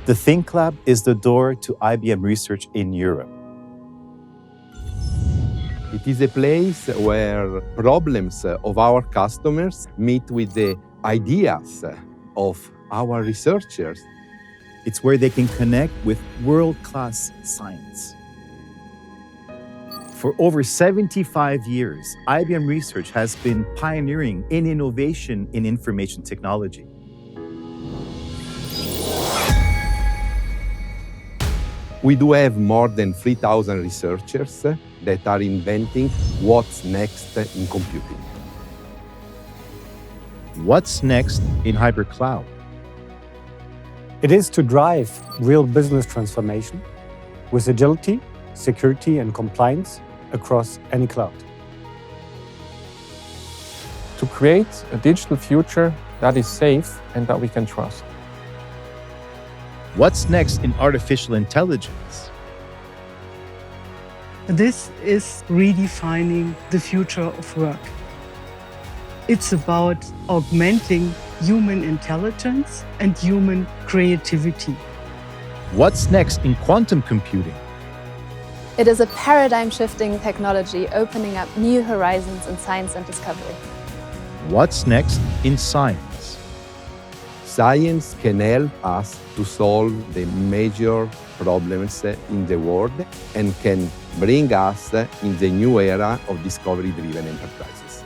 The Think Lab is the door to IBM research in Europe. It is a place where problems of our customers meet with the ideas of our researchers. It's where they can connect with world-class science. For over 75 years, IBM Research has been pioneering in innovation in information technology. We do have more than 3,000 researchers that are inventing what's next in computing. What's next in hybrid cloud? It is to drive real business transformation with agility, security, and compliance across any cloud. To create a digital future that is safe and that we can trust. What's next in artificial intelligence? This is redefining the future of work. It's about augmenting human intelligence and human creativity. What's next in quantum computing? It is a paradigm-shifting technology opening up new horizons in science and discovery. What's next in science? Science can help us to solve the major problems in the world and can bring us in the new era of discovery-driven enterprises.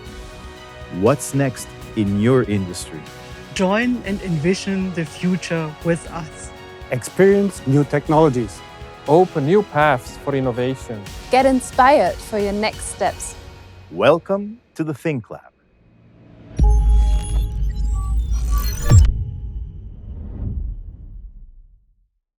What's next in your industry? Join and envision the future with us. Experience new technologies. Open new paths for innovation. Get inspired for your next steps. Welcome to the Think Lab.